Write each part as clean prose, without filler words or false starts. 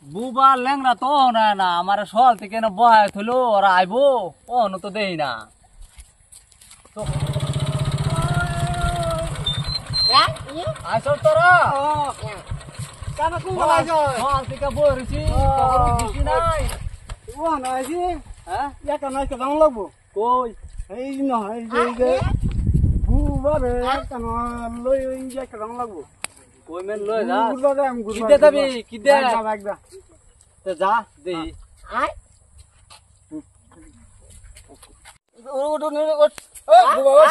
বুবা লেংরা তো না না আমার সল থেকে না বহায় থইলো ওরা আইবো ও তো দেই না তো আইসো তোরা কানা কু বলাইছো সল থেকে বইছি তোর দিছি নাই ও না আইছি হ্যাঁ একা নাই কে দাম লাগবো কই এই না এই যে বুবারে কানা লই ওই যে কে দাম লাগবো কই মেন লই যা গুরবারে আমি গুরবারে কিদে যাবি কিদে একদা তো যা দেই আই ওট ও বুবা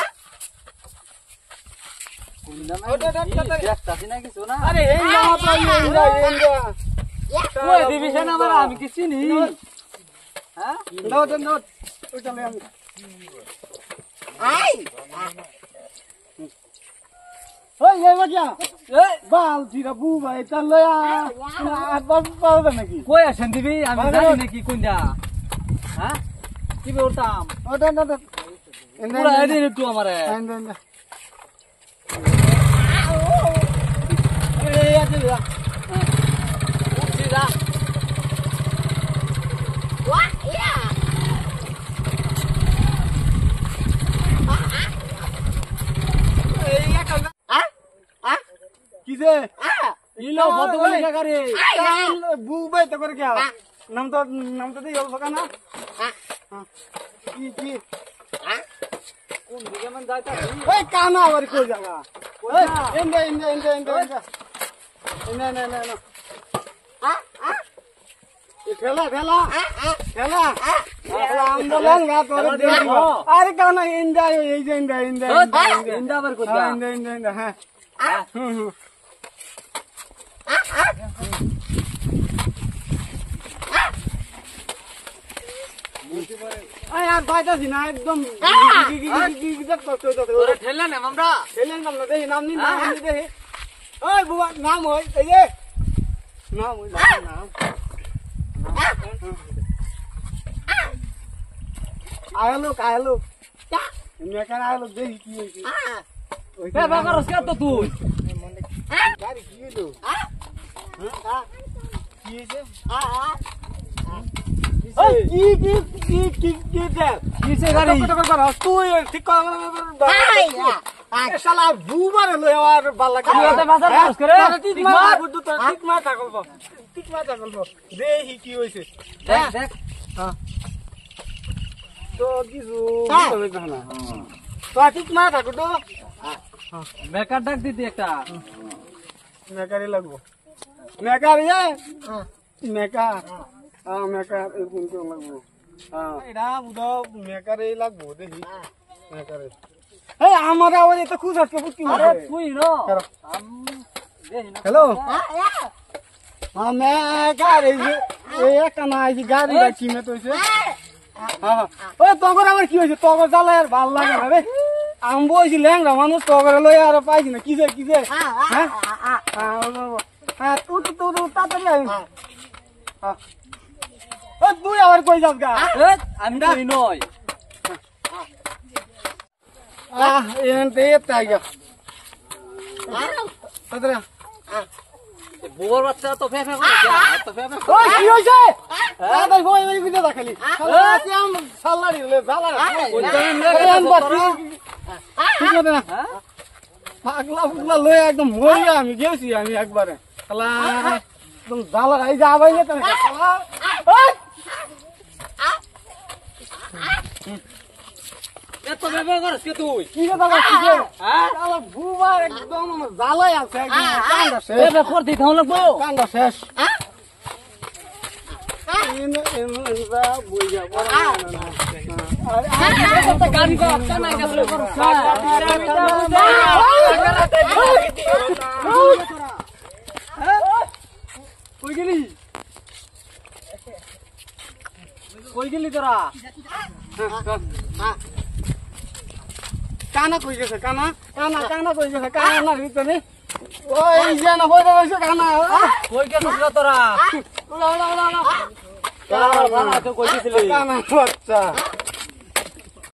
দেখতাছি না কিছু না আরে এই না তো এই না কই দিবি না আমার আমি কি চিনি হ্যাঁ নোট ওই চলে আমি আই ওই এই বাজা এই বাল জিরা বুবা এটা লয়া আর পাবে নাকি কই আছেন দিবি আমি জানি নাকি কোনটা হ্যাঁ কি বলতাম ওটা না পুরা এদিন একটু আমারে এই আছে উঠছি যা ওয়া ইয়া এই একা কিসে ইলো কত বলি গাড়ি বুবাই তো করে क्या নাম তো দেই অল্প কানা কি কোন দিকে মান যাইতা ওই কানা আবার কই জায়গা ওই ইন্দা না খেলা আন্দোলন গা তোরে দেব আরে কানা ইন্দা এই যে ইন্দা ইন্দা আবার কোথা ইন্দা হ্যাঁ আয় আর পাইতাছি না একদম ওরে ঠেললা না আমরা ছেলের নাম না দেখি নাম নি দেখি ওই বুয়া নাম ওই এই যে নাম ওই নাম আয়ালো মেকান আয়ালো দেখি কি হইছে ওই বে বাগারস কে তো তুই গাড়ি কি হইলো কি হইছে ওই কি দে কিসে গাড়ি তুই ঠিক কর শালা বুমারে লই আর বালা তুই ওতে বাজার খরচ করে ঠিক মার বুদ্ধু তো ঠিক মার থাকলব দেখি কি হইছে দেখ তো কিছু বুঝতে না তো ঠিক মার থাকো তো বেকার ডাক দিতি একটা মেকারি লাগবো মেকারি মেকা মেকা এরকম কেউ লাগবো এটা বুধ মেকারি লাগবো দেখি মেকারি এই আমার আবার এটা খুশ আজকে বুঝতে আরে তুই নো হ্যালো মেকারি এই একটা না এই গাড়ি কিনে তো হয়েছে হ্যাঁ ওই তখন আমার কি হয়েছে তখন চালাই আর ভাল লাগে না রে আমি বলছি ল্যাংরা মানুষ তখন লই আর পাইছি না কিসে হ্যাঁ হ্যাঁ তাড়াতাড়ি তুই আবার কই যাস গা আমি তুই নয় এনতে তাই গা তাড়াতাড়ি বুয়ার বাচ্চা তো ফেফে করে তো ফেফে ওই কি হইছে তাই কই এই ভিডিও দেখালি কি আম সাল্লাড়ি লে জালা ঠিক আছে না পাগলা লয়ে একদম মরিয়া আমি গেছি আমি একবারে শালা একদম জালা এই যা আবাইলে তো শালা এত ফেফে করছ কে তুই কি রে বাবা কি রে হ্যাঁ শালা বুবা একদম জালাই আছে একদম কান্দা শেষ ফেফে করতে থাও লাগবো কান্দা শেষ বই যাব গাড়ি কো আপনা নাই গেল করছ কই গেলি তোরা কানা কই গেছে কানা কই গেছে কানা ভিতরে ওই যে না হইছে হইছে কানা কই গেছিস তোরা ওলা তোরা ভালো তো কই দিছিলি কানা বাচ্চা